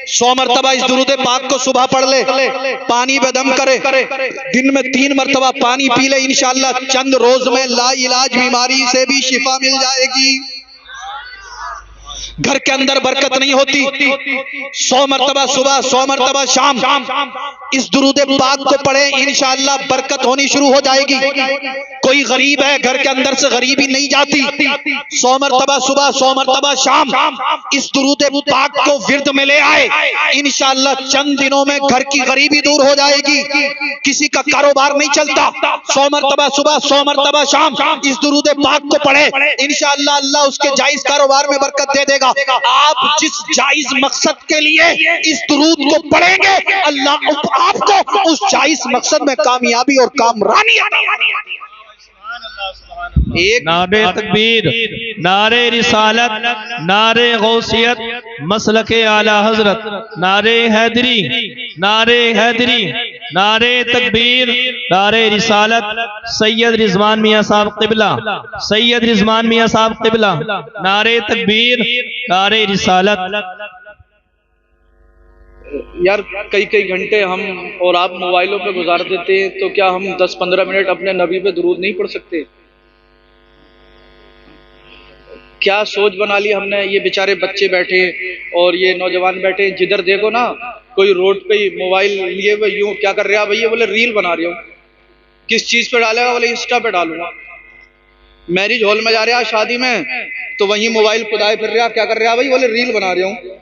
100 مرتبہ اس درود پاک کو صبح پڑھ لے، پانی پہ دم کرے، دن میں 3 مرتبہ پانی پی لے، انشاءاللہ چند روز میں لا علاج بیماری سے بھی شفا مل جائے گی۔ گھر کے اندر برکت نہیں ہوتی، 100 مرتبہ صبح 100 مرتبہ شام اس درود پاک کو پڑھیں، انشاءاللہ برکت ہونی شروع ہو جائے گی۔ کوئی غریب ہے گھر کے اندر سے غریبی نہیں جاتی، 100 مرتبہ صبح 100 مرتبہ شام اس درود پاک کو ورد میں لے آئے، انشاءاللہ چند دنوں میں گھر کی غریبی دور ہو جائے گی۔ کسی کا کاروبار نہیں چلتا، 100 مرتبہ صبح 100 مرتبہ شام اس درود پاک کو پڑھے، انشاءاللہ اللہ اس کے جائز کاروبار میں برکت دے دے گا۔ آپ جس جائز مقصد کے لیے اس درود کو پڑھیں گے، اللہ آپ کو اس جائز مقصد میں کامیابی اور کامرانی عطا فرمائے۔ ایک نعرہ تکبیر، نعرہ رسالت، نعرہ غوثیت، مسلک اعلی حضرت، نعرہ حیدری، نعرہ حیدری، نعرہ تکبیر، نعرہ رسالت، سید رضوان میاں صاحب قبلہ، سید رضوان میاں صاحب قبلہ، نعرہ تکبیر، نعرہ رسالت۔ یار کئی گھنٹے ہم اور آپ موبائلوں پہ گزار دیتے ہیں، تو کیا ہم 10-15 منٹ اپنے نبی پہ درود نہیں پڑھ سکتے؟ کیا سوچ بنا لی ہم نے، یہ بیچارے بچے بیٹھے اور یہ نوجوان بیٹھے، جدھر دیکھو نا کوئی روڈ پہ ہی موبائل لیے ہوئے یوں کیا کر رہا بھائی، بولے ریل بنا رہی ہوں۔ کس چیز پہ ڈالے گا؟ بولے انسٹا پہ ڈالوں گا۔ میرج ہال میں جا رہا شادی میں تو وہیں موبائل کھدائے پھر رہا، کیا کر رہا بھائی؟ بولے ریل بنا رہا ہوں۔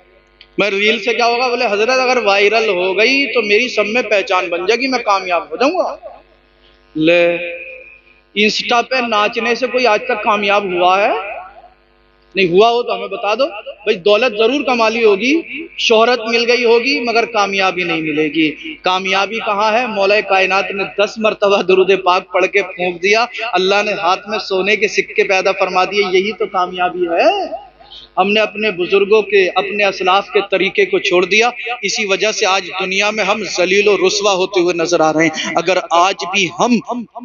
میں ریل سے کیا ہوگا؟ بولے حضرت اگر وائرل ہو گئی تو میری سب میں پہچان بن جائے گی، میں کامیاب ہو جاؤں گا۔ لے انسٹا پہ ناچنے سے کوئی آج تک کامیاب ہوا ہے؟ نہیں ہوا ہو تو ہمیں بتا دو بھائی۔ دولت ضرور کما لی ہوگی، شہرت مل گئی ہوگی، مگر کامیابی نہیں ملے گی۔ کامیابی کہاں ہے؟ مولا کائنات نے 10 مرتبہ درود پاک پڑھ کے پھونک دیا، اللہ نے ہاتھ میں سونے کے سکے پیدا فرما دیے، یہی تو کامیابی ہے۔ ہم نے اپنے بزرگوں کے، اپنے اسلاف کے طریقے کو چھوڑ دیا، اسی وجہ سے آج دنیا میں ہم ذلیل و رسوا ہوتے ہوئے نظر آ رہے ہیں۔ اگر آج بھی ہم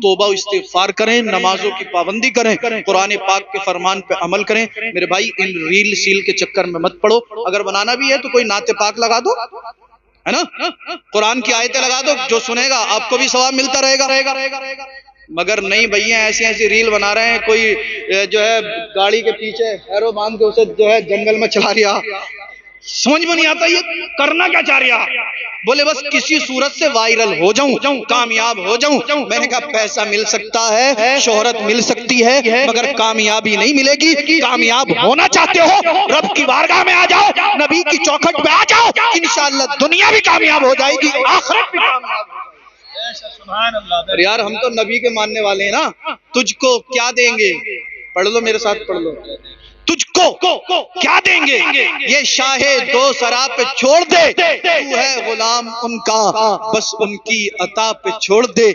توبہ و استغفار کریں، نمازوں کی پابندی کریں، قرآن پاک کے فرمان پہ عمل کریں، میرے بھائی ان ریل سیل کے چکر میں مت پڑو۔ اگر بنانا بھی ہے تو کوئی نعت پاک لگا دو، ہے نا، قرآن کی آیتیں لگا دو، جو سنے گا آپ کو بھی ثواب ملتا رہے گا۔ مگر نہیں بھیا، ایسی ریل بنا رہے ہیں، کوئی جو ہے گاڑی کے پیچھے ہیرو باندھ کے اسے جو ہے جنگل میں چلا رہا، سمجھ میں نہیں آتا یہ کرنا کیا چاہ رہا۔ بولے بس کسی صورت سے وائرل ہو جاؤں، کامیاب ہو جاؤں۔ میں نے کہا پیسہ مل سکتا ہے، شہرت مل سکتی ہے، مگر کامیابی نہیں ملے گی۔ کامیاب ہونا چاہتے ہو، رب کی بارگاہ میں آ جاؤ، نبی کی چوکھٹ پہ آ جاؤ، انشاءاللہ دنیا بھی کامیاب ہو جائے گی، آخرت بھی کامیاب ہو جائے گی۔ یار ہم تو نبی کے ماننے والے ہیں نا۔ تجھ کو کیا دیں گے؟ پڑھ لو میرے ساتھ، پڑھ لو۔ تجھ کو کیا دیں گے یہ شاہ دو سرا پہ چھوڑ دے، تو ہے غلام ان کا بس ان کی عطا پہ چھوڑ دے۔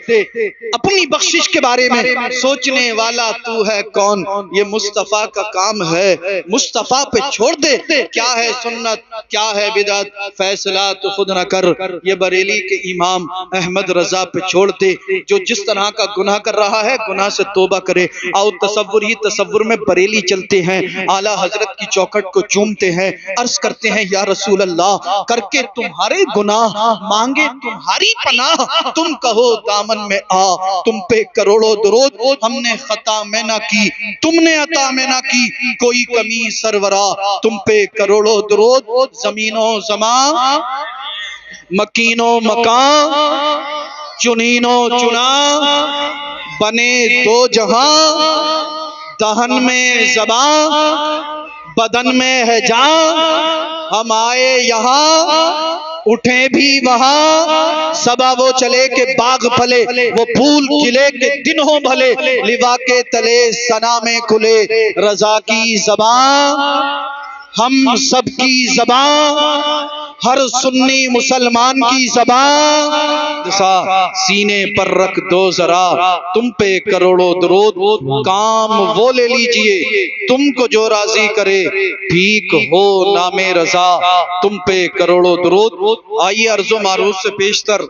اپنی بخشش کے بارے میں سوچنے والا تو ہے کون، یہ مصطفیٰ کا کام ہے، مصطفیٰ پہ چھوڑ دے۔ کیا ہے سنت کیا ہے بدعت، فیصلہ تو خود نہ کر، یہ بریلی کے امام احمد رضا پہ چھوڑ دے۔ جو جس طرح کا گناہ کر رہا ہے گناہ سے توبہ کرے۔ آؤ تصور ہی تصور میں بریلی چلتے ہیں، اعلیٰ حضرت کی چوکھٹ کو چومتے ہیں، عرض کرتے ہیں یا رسول اللہ، کر کے تمہارے گناہ مانگے تمہاری پناہ، تم کہو دامن میں آ، تم پہ کروڑوں درود، ہم نے خطا میں نہ کی تم نے عطا میں نہ کی، کوئی کمی سرورا تم پہ کروڑوں درود، زمین و زمان مکین و مکان چنین و چنا بنے دو جہاں، دہن میں زبان بدن میں ہے جان، ہم آئے یہاں اٹھے بھی وہاں، صبا وہ چلے کہ باغ پھلے، وہ پھول کھلے کہ دن ہو بھلے، لوا کے تلے ثنا میں کھلے رضا کی زبان، ہم سب کی زبان ہر سنی مسلمان کی زبان، سینے پر رکھ دو ذرا تم پہ کروڑوں درود، کام وہ لے لیجئے تم کو جو راضی کرے، ٹھیک ہو نام رضا تم پہ کروڑوں درود۔ آئیے عرض و معروض سے پیشتر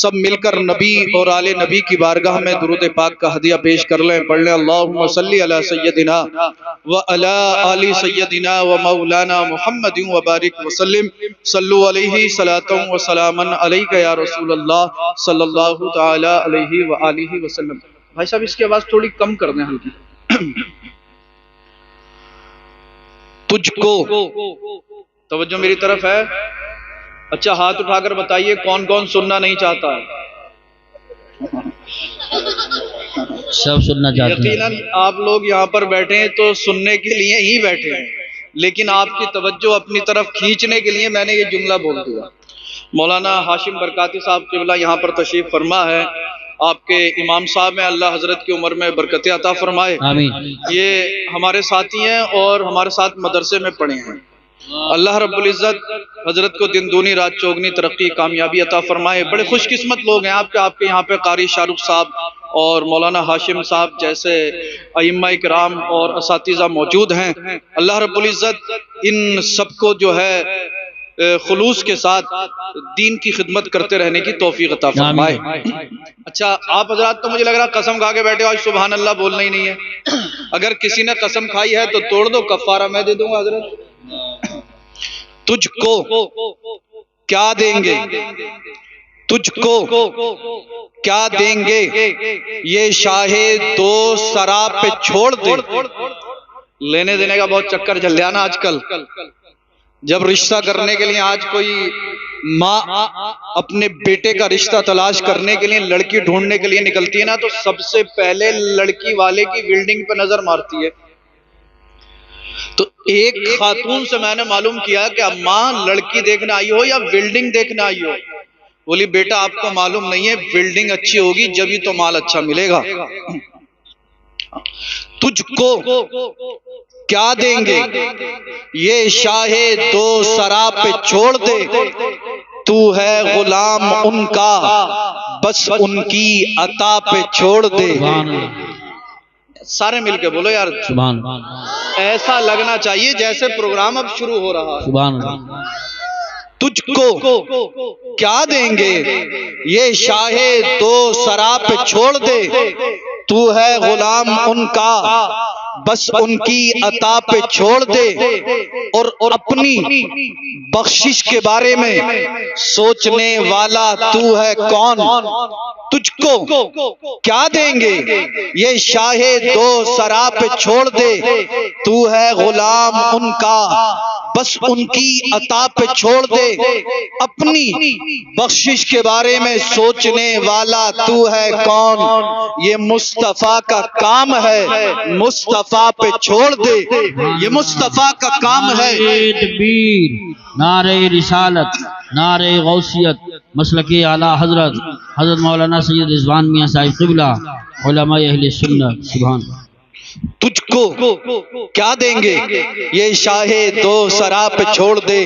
سب مل کر نبی اور آل نبی کی بارگاہ میں درود پاک کا ہدیہ پیش کر لیں، پڑھ لیں اللہم صلی علی سیدنا و علی آل سیدنا و مولانا محمد و بارک وسلم، صلو علیہ صلاۃ و سلاما علیک یا رسول اللہ صلی اللہ تعالی علیہ وآلہ وسلم۔ بھائی صاحب اس کی آواز تھوڑی کم کر دیں ہلکی۔ تجھ کو توجہ میری طرف ہے، اچھا ہاتھ اٹھا کر بتائیے کون کون سننا نہیں چاہتا ہے؟ سب سننا چاہتے ہیں. یقیناً آپ لوگ یہاں پر بیٹھے ہیں تو سننے کے لیے ہی بیٹھے ہیں، لیکن آپ کی توجہ اپنی طرف کھینچنے کے لیے میں نے یہ جملہ بول دیا. مولانا ہاشم برکاتی صاحب قبلہ یہاں پر تشریف فرما ہے. آپ کے امام صاحب ہیں، اللہ حضرت کی عمر میں برکت عطا فرمائے. آمین. یہ ہمارے ساتھی ہیں اور ہمارے ساتھ مدرسے میں پڑھے ہیں. اللہ رب العزت حضرت کو دن دونی رات چوگنی ترقی کامیابی عطا فرمائے. بڑے خوش قسمت لوگ ہیں آپ کے یہاں پہ قاری شاہ رخ صاحب اور مولانا ہاشم صاحب جیسے ائمہ کرام اور اساتذہ موجود ہیں. اللہ رب العزت ان سب کو جو ہے خلوص کے ساتھ دین کی خدمت کرتے رہنے کی توفیق عطا فرمائے. اچھا آپ حضرات تو مجھے لگ رہا قسم کھا کے بیٹھے ہو، آج سبحان اللہ بولنا ہی نہیں ہے. اگر کسی نے قسم کھائی ہے تو توڑ دو، کفارہ میں دے دوں گا. حضرت تجھ کو کیا دیں گے، تجھ کو کیا دیں گے یہ شاہ دو سرا پہ چھوڑ دے. لینے دینے کا بہت چکر چل رہا نا آج کل. جب رشتہ کرنے کے لیے آج کوئی ماں اپنے بیٹے کا رشتہ تلاش کرنے کے لیے لڑکی ڈھونڈنے کے لیے نکلتی ہے نا، تو سب سے پہلے لڑکی والے کی بلڈنگ پہ نظر مارتی ہے. تو ایک خاتون سے میں نے معلوم کیا کہ اب ماں لڑکی دیکھنے آئی ہو یا بلڈنگ دیکھنے آئی ہو. بولی بیٹا آپ کو معلوم نہیں ہے، بلڈنگ اچھی ہوگی جبھی تو مال اچھا ملے گا. تجھ کو کیا دیں گے یہ شاہ دو سرا پہ چھوڑ دے، تو ہے غلام ان کا بس ان کی عطا پہ چھوڑ دے. سارے مل کے بولو یار سبحان. ایسا لگنا چاہیے جیسے پروگرام اب شروع ہو رہا ہے. سبحان. تجھ کو کیا دیں گے یہ شاہ دو سرا پہ چھوڑ دے، تو ہے غلام ان کا بس ان کی عطا پہ چھوڑ دے. اور اپنی بخشش کے بارے میں سوچنے والا تو ہے کون. تجھ کو کیا دیں گے یہ شاہ دو سرا پہ چھوڑ دے، تو ہے غلام ان کا بس ان کی عطا پہ چھوڑ دے. اپنی بخشش کے بارے میں سوچنے والا تو ہے کون. یہ مصطفیٰ کا کام ہے، مصطفیٰ پہ چھوڑ دے. یہ مصطفیٰ کا کام ہے. تکبیر، نعرہ رسالت، نعرہ غوثیت، مسلک اعلیٰ حضرت حضرت مولانا سید رضوان میاں صاحب قبلہ، علماء اہل سنت. سبحان. تجھ کو کیا دیں گے یہ شاہ دو سرا پہ چھوڑ دے،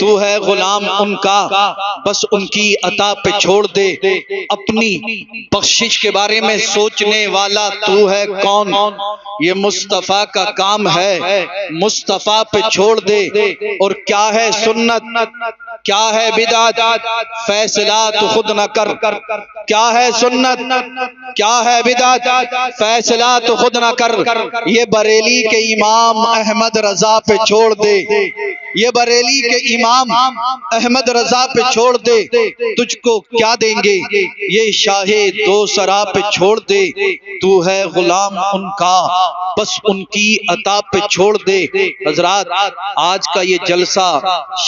تو ہے غلام ان کا بس ان کی عطا پہ چھوڑ دے. اپنی بخشش کے بارے میں سوچنے والا تو ہے کون. یہ مصطفیٰ کا کام ہے، مصطفیٰ پہ چھوڑ دے. اور کیا ہے سنت، کیا ہے بدعت، فیصلہ تو خود نہ کر. کیا ہے سنت، کیا ہے بدعت، فیصلہ تو خود نہ کر. یہ بریلی کے امام احمد رضا پہ چھوڑ دے. یہ بریلی کے امام احمد رضا پہ چھوڑ دے. تجھ کو کیا دیں گے یہ شاہ دو سرا پہ چھوڑ دے، تو ہے غلام ان کا بس ان کی عطا پہ چھوڑ دے. حضرات آج کا یہ جلسہ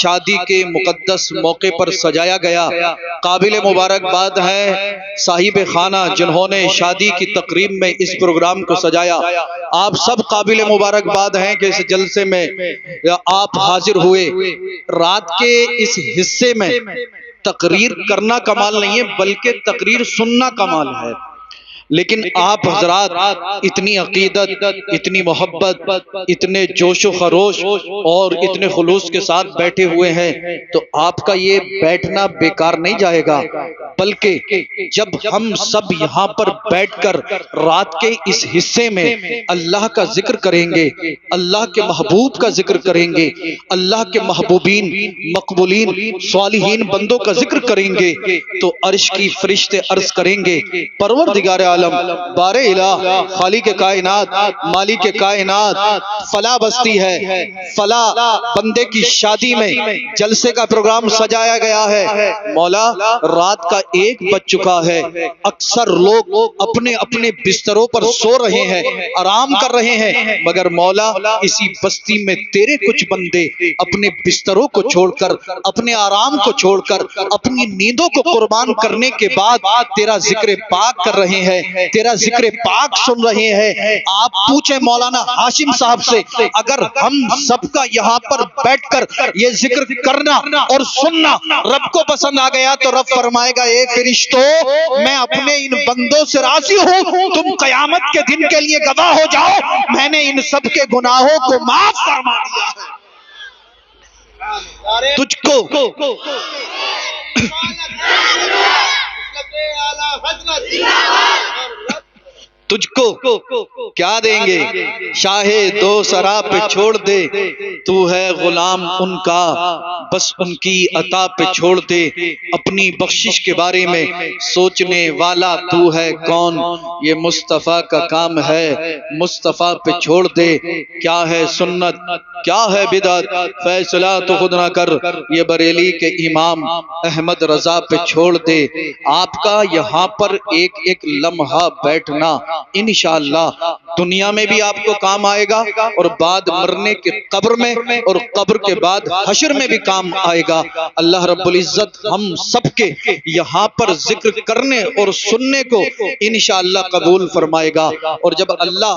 شادی کے مقدس موقع پر سجایا گیا. قابل مبارکباد ہے صاحب خانہ جنہوں نے شادی کی تقریب میں اس پروگرام کو سجایا. آپ سب قابل مبارکباد ہیں کہ اس جلسے میں آپ حاضر ہوئے. رات کے اس حصے میں تقریر کرنا کمال نہیں ہے بلکہ تقریر سننا کمال ہے. لیکن آپ حضرات اتنی عقیدت، اتنی محبت، اتنے جوش و خروش اور اتنے خلوص کے ساتھ بیٹھے ہوئے ہیں، تو آپ کا یہ بیٹھنا بیکار نہیں جائے گا. بلکہ جب ہم سب یہاں پر بیٹھ کر رات کے اس حصے میں اللہ کا ذکر کریں گے، اللہ کے محبوب کا ذکر کریں گے، اللہ کے محبوبین، مقبولین، صالحین بندوں کا ذکر کریں گے، تو عرش کی فرشتے عرض کریں گے پروردگار عالم عالم بار الہ خالق کائنات مالک کائنات فلاں بستی ہے، فلاں بندے کی شادی میں جلسے کا پروگرام سجایا گیا ہے، مولا رات کا 1 بج چکا ہے، اکثر لوگ اپنے اپنے بستروں پر سو رہے ہیں، آرام کر رہے ہیں، مگر مولا اسی بستی میں تیرے کچھ بندے اپنے بستروں کو چھوڑ کر، اپنے آرام کو چھوڑ کر، اپنی نیندوں کو قربان کرنے کے بعد تیرا ذکر پاک کر رہے ہیں، تیرا ذکر پاک سن رہے ہیں۔ آپ پوچھیں مولانا ہاشم صاحب سے، اگر ہم سب کا یہاں پر بیٹھ کر یہ ذکر کرنا اور سننا رب کو پسند آ گیا تو رب فرمائے گا اے فرشتوں میں اپنے ان بندوں سے راضی ہوں، تم قیامت کے دن کے لیے گواہ ہو جاؤ، میں نے ان سب کے گناہوں کو معاف فرما دیا ہے۔ تجھ کو تجھ کو کیا دیں گے، شاہ دو سرا پہ چھوڑ دے، تو ہے غلام ان کا بس ان کی عطا پہ چھوڑ دے، اپنی بخشش کے بارے میں سوچنے والا تو ہے کون، یہ مصطفیٰ کا کام ہے، مصطفیٰ پہ چھوڑ دے، کیا ہے سنت کیا ہے بدعت، فیصلہ تو خود نہ کر، یہ بریلی کے امام احمد رضا پہ چھوڑ دے۔ آپ کا یہاں پر ایک ایک لمحہ بیٹھنا انشاءاللہ دنیا میں بھی آپ کو کام آئے گا، اور بعد مرنے کے قبر میں اور قبر کے بعد حشر میں بھی کام آئے گا۔ اللہ رب العزت ہم سب کے یہاں پر ذکر کرنے اور سننے کو انشاءاللہ قبول فرمائے گا، اور جب اللہ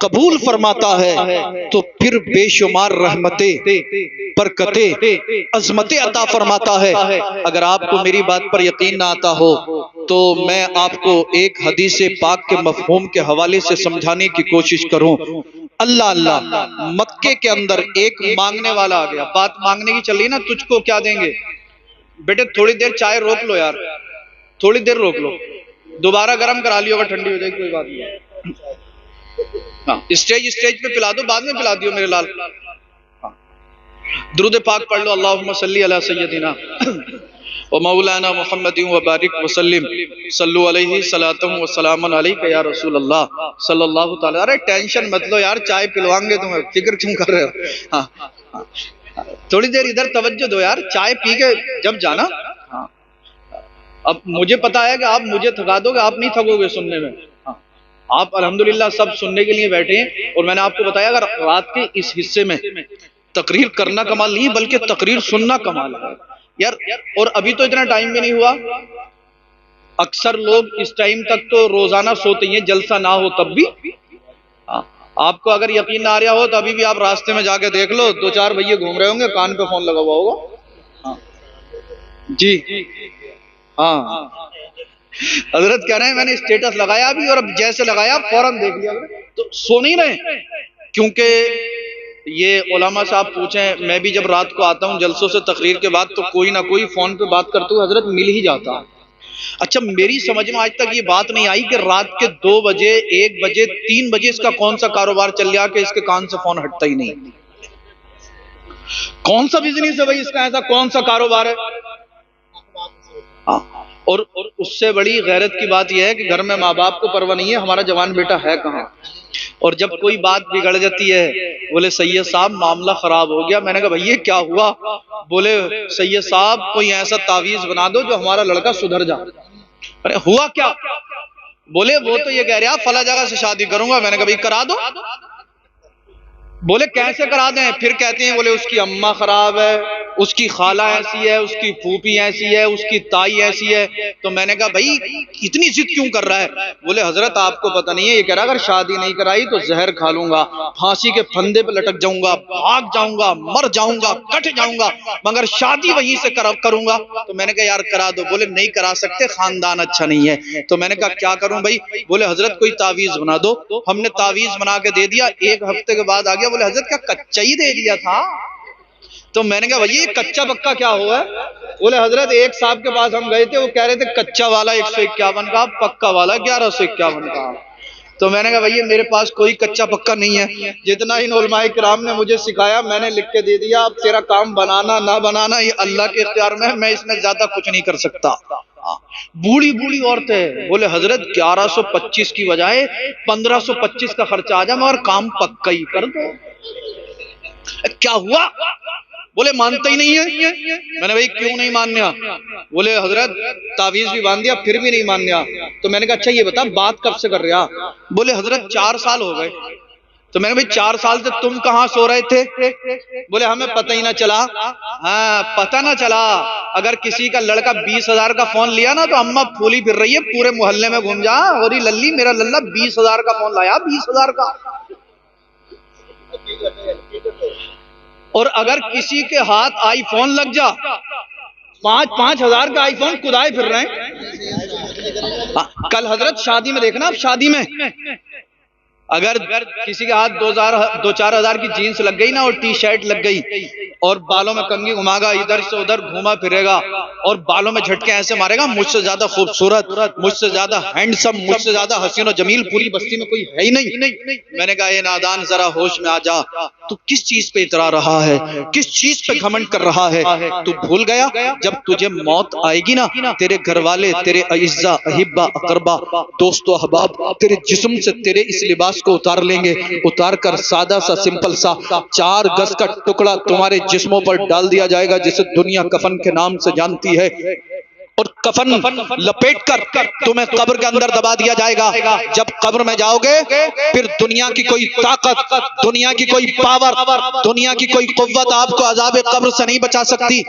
قبول فرماتا ہے تو پھر بے شمار رحمتیں، برکتیں، عظمتیں عطا فرماتا ہے۔ اگر آپ کو میری بات پر یقین نہ آتا ہو تو میں آپ کو ایک حدیث پاک کے مفہوم کے حوالے سے سمجھانے کی کوشش کروں۔ اللہ مکے کے اندر ایک مانگنے والا آ گیا، بات مانگنے کی چل رہی نا، تجھ کو کیا دیں گے؟ بیٹے تھوڑی دیر چائے روک لو یار، تھوڑی دیر روک لو، دوبارہ گرم کرا لیو، اگر ٹھنڈی ہو جائے کوئی بات نہیں، ہاں اسٹیج پہ پلا دو، بعد میں پلا دیو میرے لال۔ درود پاک پڑھ لو، اللہم صلی علی سیدنا و مولانا محمد و بارک وسلم، صلو علیہ صلاۃ و سلام علیک یا رسول اللہ صلی اللہ تعالی۔ ارے ٹینشن مت لو یار، چائے پلوائیں گے تمہیں، فکر کیوں کر رہے ہو؟ ہاں تھوڑی دیر ادھر توجہ دو یار، چائے پی کے جب جانا۔ ہاں اب مجھے پتا ہے کہ آپ مجھے تھکا دو گے، آپ نہیں تھکو گے سننے میں، آپ الحمدللہ سب سننے کے لیے بیٹھے ہیں۔ اور میں نے آپ کو بتایا اگر رات کے اس حصے میں تقریر کرنا کمال نہیں بلکہ تقریر سننا کمال ہے یار۔ اور ابھی تو اتنا ٹائم بھی نہیں ہوا، اکثر لوگ اس ٹائم تک تو روزانہ سوتے ہیں، جلسہ نہ ہو تب بھی۔ آپ کو اگر یقین نہ آ رہا ہو تو ابھی بھی آپ راستے میں جا کے دیکھ لو، 2-4 بھائیے گھوم رہے ہوں گے، کان پہ فون لگا ہوا ہوگا۔ جی ہاں حضرت کہہ رہے ہیں میں نے اسٹیٹس لگایا بھی، اور اب جیسے لگایا فوراً دیکھ لیا، تو سو نہیں رہے، کیونکہ یہ علماء صاحب پوچھیں، میں بھی جب رات کو آتا ہوں جلسوں سے تقریر کے بعد تو کوئی نہ کوئی فون پہ بات کرتے ہوئے حضرت مل ہی جاتا۔ اچھا میری سمجھ میں آج تک یہ بات نہیں آئی کہ رات کے 2 بجے 1 بجے 3 بجے اس کا کون سا کاروبار چل رہا کہ اس کے کان سے فون ہٹتا ہی نہیں، کون سا بزنس ہے بھائی اس کا، ایسا کون سا کاروبار ہے؟ اور اس سے بڑی غیرت کی بات یہ ہے کہ گھر میں ماں باپ کو پرواہ نہیں ہے ہمارا جوان بیٹا ہے کہاں، اور جب کوئی بات بگڑ جاتی ہے بولے سید صاحب معاملہ خراب ہو گیا، میں نے کہا بھائی یہ کیا ہوا؟ بولے سید صاحب کوئی ایسا تعویذ بنا دو جو ہمارا لڑکا سدھر جائے۔ ارے ہوا کیا؟ بولے وہ تو یہ کہہ رہا فلاں جگہ سے شادی کروں گا، میں نے کہا بھائی کرا دو۔ بولے کیسے کرا دیں؟ پھر کہتے ہیں بولے اس کی اماں خراب ہے، اس کی خالہ ایسی ہے، اس کی پھوپھی ایسی ہے، اس کی تائی ایسی ہے۔ تو میں نے کہا بھائی اتنی ضد کیوں کر رہا ہے؟ بولے حضرت آپ کو پتہ نہیں ہے، یہ کہہ رہا اگر شادی نہیں کرائی تو زہر کھا لوں گا، پھانسی کے پھندے پہ لٹک جاؤں گا، بھاگ جاؤں گا، مر جاؤں گا، کٹ جاؤں گا، مگر شادی وہیں سے کروں گا۔ تو میں نے کہا یار کرا دو۔ بولے نہیں کرا سکتے، خاندان اچھا نہیں ہے۔ تو میں نے کہا کیا کروں بھائی؟ بولے حضرت کوئی تعویذ بنا دو۔ ہم نے تعویذ بنا کے دے دیا، 1 ہفتے کے بعد آ گیا، بولے حضرت کیا کچا ہی دے دیا تھا؟ تو میں نے کہا بھائی یہ کچا پکا کیا ہوا ہے؟ بولے حضرت ایک صاحب کے پاس ہم گئے تھے، وہ کہہ رہے تھے کچا والا 151 کا، پکا والا 1151 کا۔ تو میں نے کہا بھائی میرے پاس کوئی کچا پکا نہیں ہے، جتنا ان علماء کرام نے مجھے سکھایا میں نے لکھ کے دے دیا، اب تیرا کام بنانا نہ بنانا یہ اللہ کے اختیار میں ہے، میں اس میں زیادہ کچھ نہیں کر سکتا۔ بوڑھی بوڑھی عورتیں بولے حضرت 1125 کی بجائے 1525 کا خرچہ آ جائے مگر کام پکا ہی کر دو. کیا ہوا؟ بولے مانتا ہی نہیں ہے. میں نے بھائی کیوں نہیں ماننے؟ بولے حضرت تعویذ بھی باندھ دیا پھر بھی نہیں ماننے. تو میں نے کہا اچھا یہ بتا بات کب سے کر رہا؟ بولے حضرت 4 سال ہو گئے. تو میں نے بھائی 4 سال سے تم کہاں سو رہے تھے؟ بولے ہمیں پتہ ہی نہ چلا. ہاں پتہ نہ چلا. اگر کسی کا لڑکا 20,000 کا فون لیا نا تو اماں پھولی پھر رہی ہے پورے محلے میں گھوم جا اور للی میرا للہ 20,000 کا فون لایا 20,000 کا. اور اگر کسی کے ہاتھ آئی فون لگ جا 5,000 کا آئی فون کدائے پھر رہے ہیں. کل حضرت شادی میں دیکھنا، اب شادی میں اگر کسی کے ہاتھ 2-4 ہزار کی جینس لگ گئی نا اور ٹی شرٹ لگ گئی اور بالوں میں کنگھی گھما گا ادھر سے ادھر گھوما پھرے گا اور بالوں میں جھٹکے ایسے مارے گا مجھ سے زیادہ خوبصورت، مجھ سے زیادہ ہینڈسم، مجھ سے زیادہ حسین و جمیل پوری بستی میں کوئی ہے ہی نہیں. میں نے کہا اے نادان ذرا ہوش میں آ جا. تو کس چیز پہ اترا رہا ہے؟ کس چیز پہ گھمنڈ کر رہا ہے؟ تو بھول گیا جب تجھے موت آئے گی نا تیرے گھر والے، تیرے اعزا احبا اقربا دوست و احباب تیرے جسم سے تیرے اس لباس کو اتار لیں گے. اتار کر سادہ سا سمپل سا 4 گز کا ٹکڑا تمہارے جسموں پر ڈال دیا جائے گا جسے دنیا کفن کے نام سے جانتی ہے اور کفن لپیٹ کر تمہیں قبر کے اندر دبا دیا جائے گا. جب قبر میں جاؤ گے پھر دنیا کی کوئی طاقت، دنیا کی کوئی پاور، دنیا کی کوئی قوت آپ کو عذاب قبر سے نہیں بچا سکتی.